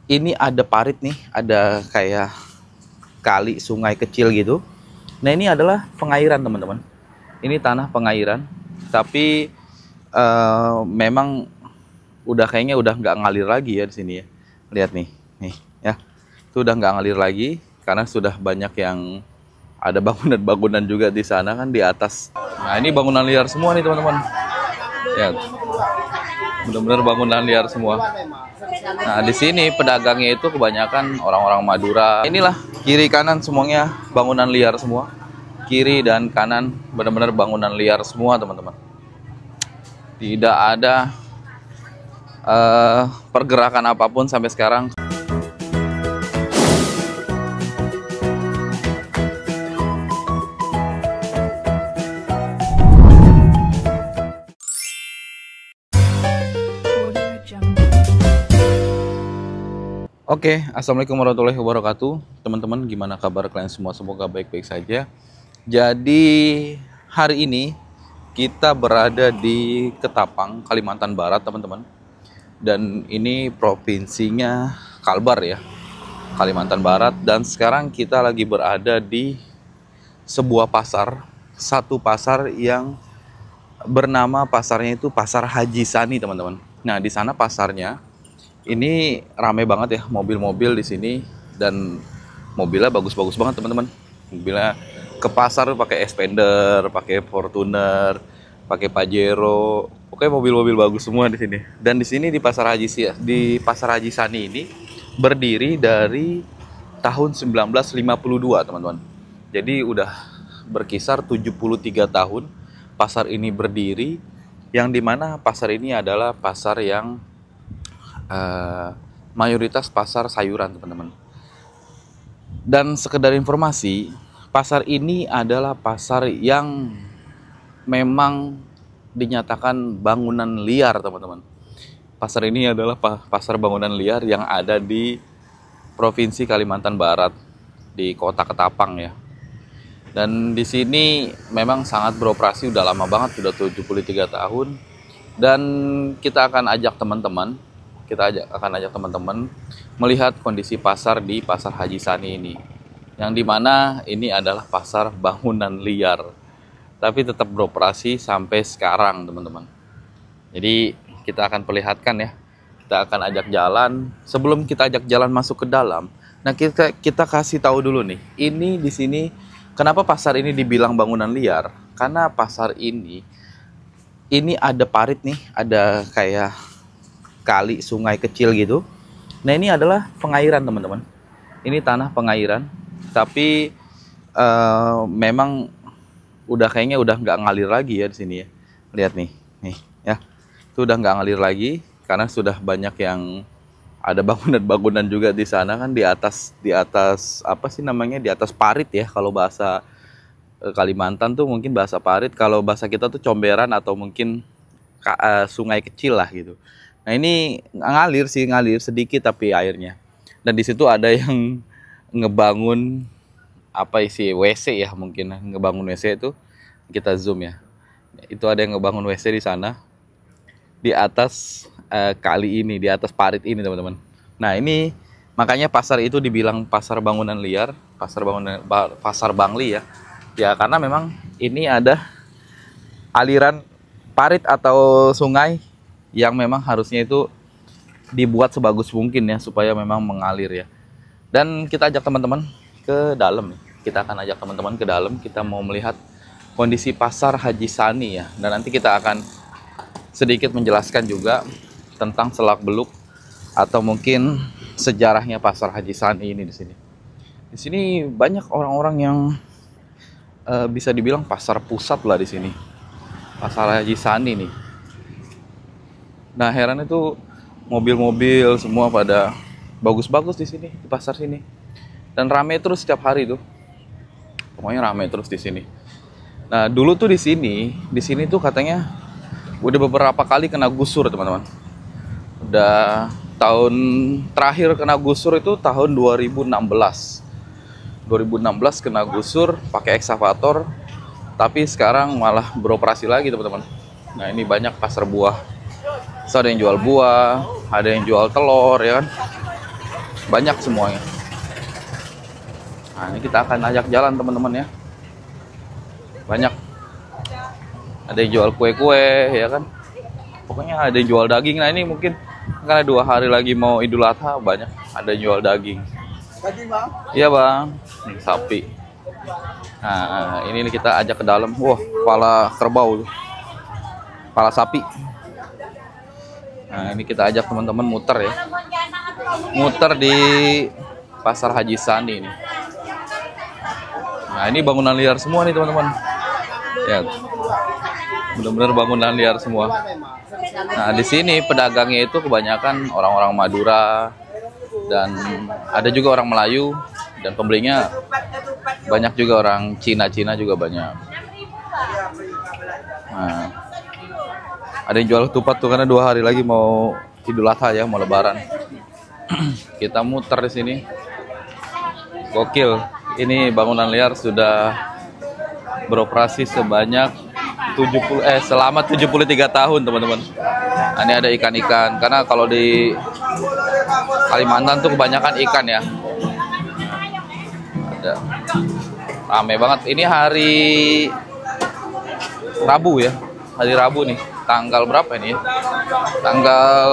Ini ada parit nih, ada kayak kali sungai kecil gitu. Nah, ini adalah pengairan teman-teman. Ini tanah pengairan, tapi memang udah kayaknya udah nggak ngalir lagi ya di sini ya. Lihat nih ya, itu udah nggak ngalir lagi karena sudah banyak yang ada bangunan-bangunan juga di sana kan di atas. Nah, ini bangunan liar semua nih teman-teman. Ya, benar-benar bangunan liar semua. Nah, di sini pedagangnya itu kebanyakan orang-orang Madura. Inilah kiri kanan semuanya bangunan liar semua. Kiri dan kanan benar-benar bangunan liar semua, teman-teman. Tidak ada pergerakan apapun sampai sekarang. Oke, assalamualaikum warahmatullahi wabarakatuh, teman-teman. Gimana kabar kalian semua? Semoga baik-baik saja. Jadi hari ini kita berada di Ketapang, Kalimantan Barat, teman-teman. Dan ini provinsinya Kalbar ya, Kalimantan Barat. Dan sekarang kita lagi berada di sebuah pasar, satu pasar yang bernama pasarnya itu Pasar Haji Sani, teman-teman. Nah, di sana pasarnya ini rame banget ya, mobil-mobil di sini, dan mobilnya bagus-bagus banget teman-teman. Mobilnya ke pasar pakai Expander, pakai Fortuner, pakai Pajero, pokoknya mobil-mobil bagus semua di sini. Dan di sini di Pasar Haji Sani ini berdiri dari tahun 1952 teman-teman. Jadi udah berkisar 73 tahun pasar ini berdiri, yang dimana pasar ini adalah pasar yang mayoritas pasar sayuran teman-teman. Dan sekedar informasi, pasar ini adalah pasar yang memang dinyatakan bangunan liar teman-teman. Pasar ini adalah pasar bangunan liar yang ada di Provinsi Kalimantan Barat, di Kota Ketapang ya. Dan di sini memang sangat beroperasi udah lama banget, sudah 73 tahun. Dan kita akan ajak teman-teman melihat kondisi pasar di Pasar Haji Sani ini, yang dimana ini adalah pasar bangunan liar tapi tetap beroperasi sampai sekarang teman-teman. Jadi kita akan perlihatkan ya, kita akan ajak jalan. Sebelum kita ajak jalan masuk ke dalam, nah kita kasih tahu dulu nih, ini di sini kenapa pasar ini dibilang bangunan liar, karena pasar ini ada parit nih, ada kayak kali sungai kecil gitu. Nah, ini adalah pengairan teman-teman. Ini tanah pengairan, tapi memang udah kayaknya udah nggak ngalir lagi ya di sini ya. Lihat nih ya, itu udah nggak ngalir lagi karena sudah banyak yang ada bangunan-bangunan juga di sana kan di atas apa sih namanya, di atas parit ya kalau bahasa Kalimantan tuh, mungkin bahasa parit. Kalau bahasa kita tuh comberan atau mungkin sungai kecil lah gitu. Nah, ini ngalir sedikit tapi airnya. Dan di situ ada yang ngebangun apa isi WC ya, mungkin ngebangun WC itu. Kita zoom ya. Itu ada yang ngebangun WC di sana. Di atas kali ini, di atas parit ini, teman-teman. Nah, ini makanya pasar itu dibilang pasar bangunan liar, pasar Bangli ya. Ya, karena memang ini ada aliran parit atau sungai yang memang harusnya itu dibuat sebagus mungkin ya, supaya memang mengalir ya. Dan kita ajak teman-teman ke dalam. Kita akan ajak teman-teman ke dalam. Kita mau melihat kondisi Pasar Haji Sani ya. Dan nanti kita akan sedikit menjelaskan juga tentang selak-beluk atau mungkin sejarahnya Pasar Haji Sani ini di sini. Di sini banyak orang-orang yang bisa dibilang pasar pusat lah di sini. Pasar Haji Sani nih. Nah, heran itu mobil-mobil semua pada bagus-bagus di sini, di pasar sini. Dan rame terus setiap hari tuh. Pokoknya rame terus di sini. Nah, dulu tuh di sini tuh katanya udah beberapa kali kena gusur, teman-teman. Udah tahun terakhir kena gusur itu tahun 2016. 2016 kena gusur pakai ekskavator, tapi sekarang malah beroperasi lagi, teman-teman. Nah, ini banyak pasar buah. So, ada yang jual buah, ada yang jual telur ya kan. banyak semuanya. Nah, ini kita akan ajak jalan teman-teman ya. Banyak. Ada yang jual kue-kue ya kan. Pokoknya ada yang jual daging. Nah ini mungkin karena 2 hari lagi mau Idul Adha, banyak ada yang jual daging. Daging bang? Iya bang, sapi. Nah ini kita ajak ke dalam. Wah, kepala kerbau tuh. Kepala sapi. Nah ini kita ajak teman-teman muter ya. Muter di Pasar Haji Sani ini. Nah ini bangunan liar semua nih teman-teman. Ya, benar-benar bangunan liar semua. Nah di sini pedagangnya itu kebanyakan orang-orang Madura dan ada juga orang Melayu, dan pembelinya banyak juga orang Cina juga banyak. Nah, ada yang jual ketupat tuh karena 2 hari lagi mau Idul Adha ya, mau Lebaran. Kita muter di sini. Gokil. Ini bangunan liar sudah beroperasi selama 73 tahun teman-teman. Nah, ini ada ikan-ikan karena kalau di Kalimantan tuh kebanyakan ikan ya. Ada rame banget. Ini hari Rabu ya, hari Rabu nih. Tanggal berapa ini? Tanggal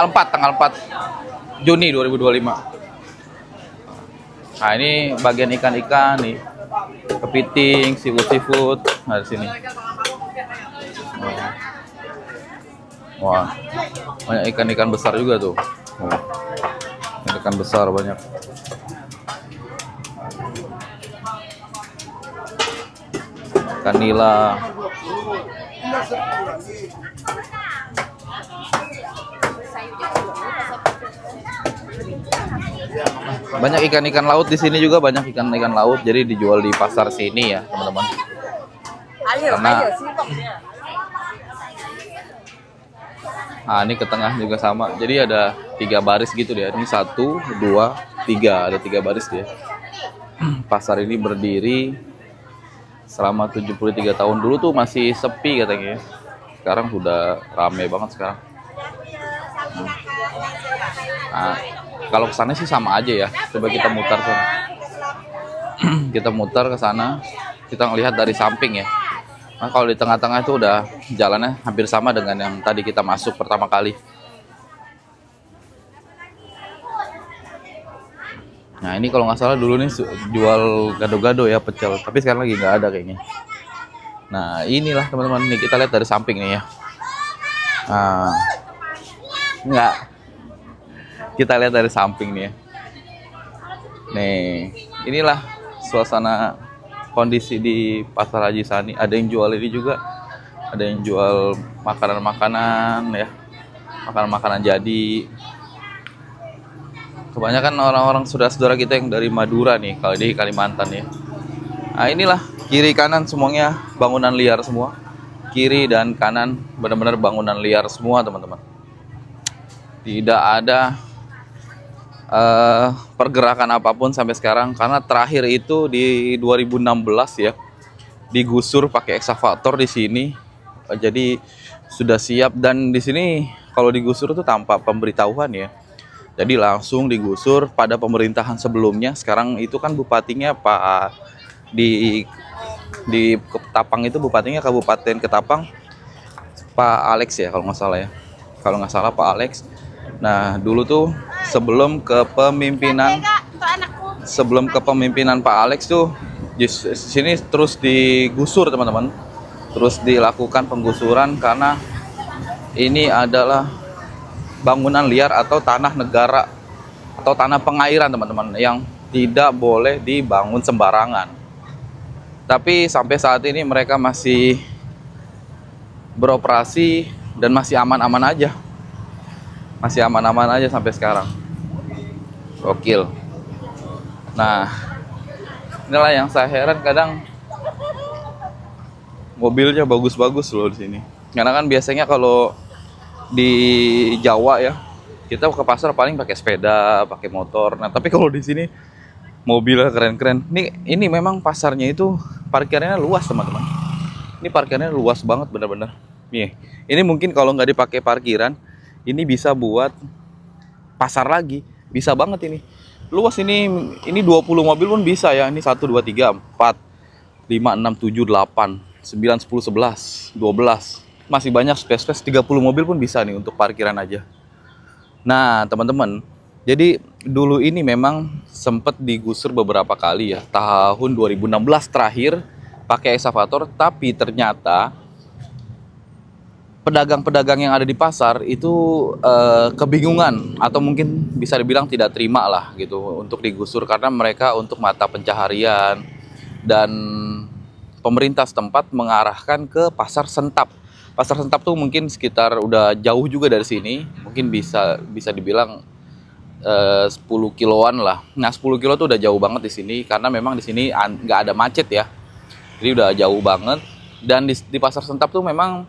4 Juni 2025. Nah ini bagian ikan-ikan nih, kepiting, seafood. Nah di sini. Wah, banyak ikan-ikan besar juga tuh. Ikan besar banyak. Ikan nila. Banyak ikan-ikan laut di sini juga, banyak ikan-ikan laut. Jadi dijual di pasar sini ya, teman-teman. Karena nah, ini ke tengah juga sama. Jadi ada 3 baris gitu deh. Ini 1, 2, 3. Ada 3 baris dia. Pasar ini berdiri selama 73 tahun. Dulu tuh masih sepi katanya. Sekarang sudah rame banget sekarang. Nah, kalau ke sana sih sama aja ya. Coba kita mutar sana. Kita mutar ke sana. Kita ngelihat dari samping ya. Nah, kalau di tengah-tengah itu udah jalannya hampir sama dengan yang tadi kita masuk pertama kali. Nah, ini kalau nggak salah dulu nih jual gado-gado ya, pecel. Tapi sekarang lagi nggak ada kayaknya. Nah, inilah teman-teman. Nih kita lihat dari samping nih ya. Nah, nggak. Kita lihat dari samping nih ya. Nih, inilah suasana kondisi di Pasar Haji Sani. Ada yang jual ini juga. Ada yang jual makanan-makanan ya. Makanan-makanan jadi. Kebanyakan orang-orang saudara-saudara kita yang dari Madura nih, kalau di Kalimantan ya. Nah, inilah kiri kanan semuanya bangunan liar semua. Kiri dan kanan benar-benar bangunan liar semua, teman-teman. Tidak ada pergerakan apapun sampai sekarang, karena terakhir itu di 2016 ya, digusur pakai eksavator di sini. Jadi sudah siap, dan di sini kalau digusur itu tanpa pemberitahuan ya. Jadi langsung digusur pada pemerintahan sebelumnya. Sekarang itu kan bupatinya Pak di Ketapang, itu bupatinya Kabupaten Ketapang Pak Alex ya, kalau nggak salah ya. Kalau nggak salah Pak Alex. Nah dulu tuh sebelum kepemimpinan Pak Alex tuh di sini terus digusur teman-teman, terus dilakukan penggusuran karena ini adalah bangunan liar atau tanah negara atau tanah pengairan teman-teman, yang tidak boleh dibangun sembarangan. Tapi sampai saat ini mereka masih beroperasi dan masih aman-aman aja. Masih aman-aman aja sampai sekarang. Gokil. Nah, inilah yang saya heran, kadang mobilnya bagus-bagus loh di sini. Karena kan biasanya kalau di Jawa ya, kita ke pasar paling pakai sepeda, pakai motor. Nah, tapi kalau di sini mobilnya keren-keren. Ini memang pasarnya itu parkirnya luas, teman-teman. Ini parkirnya luas banget bener-bener. Nih, ini mungkin kalau nggak dipakai parkiran, ini bisa buat pasar lagi. Bisa banget ini. Luas ini 20 mobil pun bisa ya. Ini 1 2 3 4 5 6 7 8 9 10 11 12. Masih banyak space 30 mobil pun bisa nih untuk parkiran aja. Nah, teman-teman, jadi dulu ini memang sempat digusur beberapa kali ya. Tahun 2016 terakhir pakai ekskavator, tapi ternyata pedagang-pedagang yang ada di pasar itu kebingungan atau mungkin bisa dibilang tidak terima lah gitu untuk digusur, karena mereka untuk mata pencaharian, dan pemerintah setempat mengarahkan ke pasar Sentap. Pasar Sentap tuh mungkin sekitar udah jauh juga dari sini, mungkin bisa dibilang 10 kiloan lah. Nah, 10 kilo tuh udah jauh banget di sini karena memang di sini nggak ada macet ya. Jadi udah jauh banget, dan di pasar Sentap tuh memang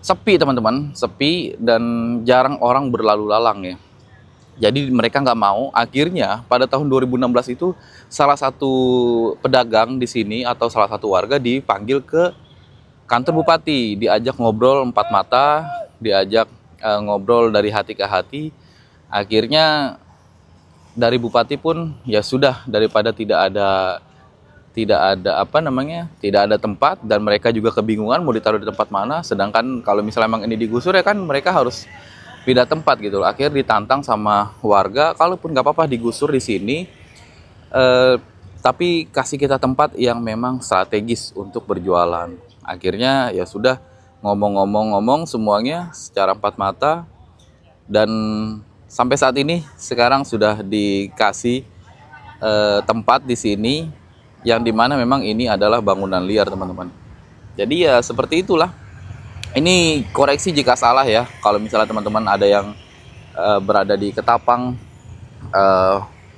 sepi teman-teman, sepi dan jarang orang berlalu lalang ya. Jadi mereka nggak mau. Akhirnya pada tahun 2016 itu salah satu pedagang di sini atau salah satu warga dipanggil ke kantor bupati, diajak ngobrol 4 mata, diajak ngobrol dari hati ke hati. Akhirnya dari bupati pun ya sudah, daripada tidak ada tidak ada tempat, dan mereka juga kebingungan mau ditaruh di tempat mana, sedangkan kalau misalnya emang ini digusur ya kan mereka harus pindah tempat gitu. Akhirnya ditantang sama warga, kalaupun nggak apa-apa digusur di sini, tapi kasih kita tempat yang memang strategis untuk berjualan. Akhirnya ya sudah, ngomong semuanya secara 4 mata, dan sampai saat ini sekarang sudah dikasih tempat di sini, yang dimana memang ini adalah bangunan liar teman-teman. Jadi ya seperti itulah. Ini koreksi jika salah ya, kalau misalnya teman-teman ada yang berada di Ketapang,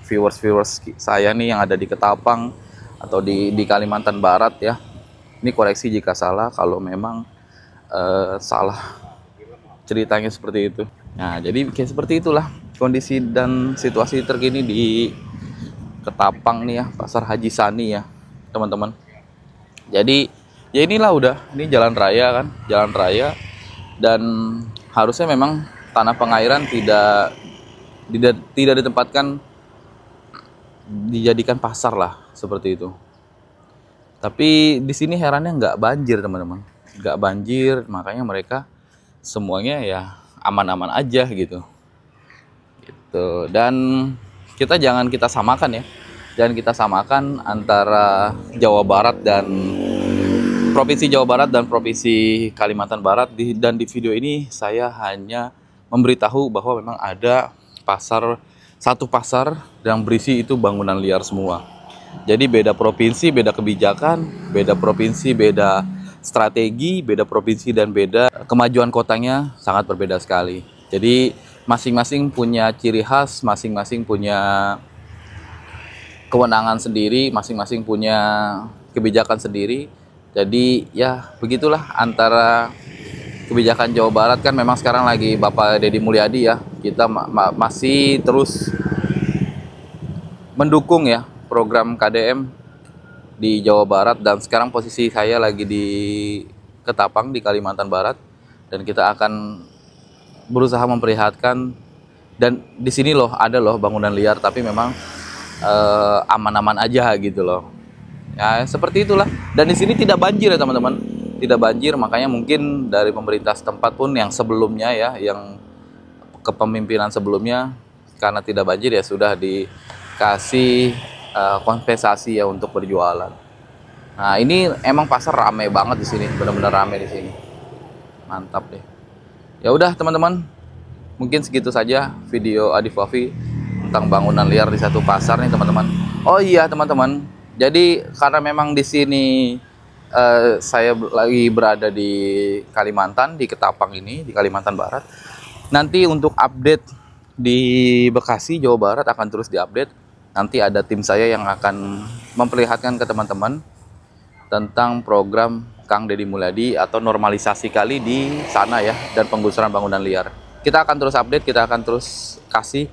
viewers saya nih yang ada di Ketapang atau di Kalimantan Barat ya, ini koreksi jika salah kalau memang salah ceritanya seperti itu. Nah, jadi kayak seperti itulah kondisi dan situasi terkini di Ketapang nih ya, Pasar Haji Sani ya teman-teman. Jadi ya inilah, udah, ini jalan raya kan, jalan raya, dan harusnya memang tanah pengairan tidak ditempatkan, dijadikan pasar lah seperti itu. Tapi di sini herannya nggak banjir teman-teman, nggak banjir, makanya mereka semuanya ya aman-aman aja gitu. Dan jangan kita samakan ya, jangan kita samakan antara Jawa Barat dan Provinsi Jawa Barat dan Provinsi Kalimantan Barat. Dan di video ini saya hanya memberitahu bahwa memang ada satu pasar yang berisi itu bangunan liar semua. Jadi beda provinsi beda kebijakan, beda provinsi beda strategi, beda provinsi dan beda kemajuan kotanya sangat berbeda sekali. Jadi masing-masing punya ciri khas, masing-masing punya kewenangan sendiri, masing-masing punya kebijakan sendiri. Jadi ya begitulah antara kebijakan Jawa Barat, kan memang sekarang lagi Bapak Deddy Mulyadi ya, kita masih terus mendukung ya program KDM di Jawa Barat, dan sekarang posisi saya lagi di Ketapang di Kalimantan Barat, dan kita akan berusaha memperlihatkan, dan di sini loh ada loh bangunan liar, tapi memang aman-aman aja gitu loh. Ya seperti itulah. Dan di sini tidak banjir ya teman-teman, tidak banjir. Makanya mungkin dari pemerintah setempat pun yang sebelumnya ya, yang kepemimpinan sebelumnya, karena tidak banjir ya sudah dikasih kompensasi ya untuk berjualan. Nah ini emang pasar ramai banget di sini, benar-benar ramai di sini. Mantap deh. Ya udah teman-teman, mungkin segitu saja video Adif Wafi tentang bangunan liar di satu pasar nih teman-teman. Oh iya teman-teman, jadi karena memang di sini saya lagi berada di Kalimantan, di Ketapang ini, di Kalimantan Barat. Nanti untuk update di Bekasi, Jawa Barat akan terus diupdate. Nanti ada tim saya yang akan memperlihatkan ke teman-teman tentang program Kang Deddy Mulyadi atau normalisasi kali di sana ya, dan penggusuran bangunan liar. Kita akan terus update, kita akan terus kasih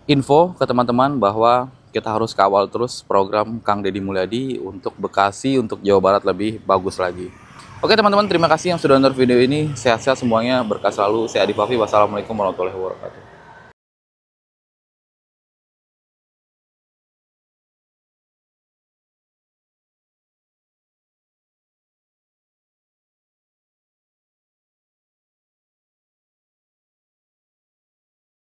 info ke teman-teman bahwa kita harus kawal terus program Kang Deddy Mulyadi untuk Bekasi, untuk Jawa Barat lebih bagus lagi. Oke teman-teman, terima kasih yang sudah nonton video ini. Sehat-sehat semuanya, berkah selalu. Saya Adif Wafi. Wassalamualaikum warahmatullahi wabarakatuh.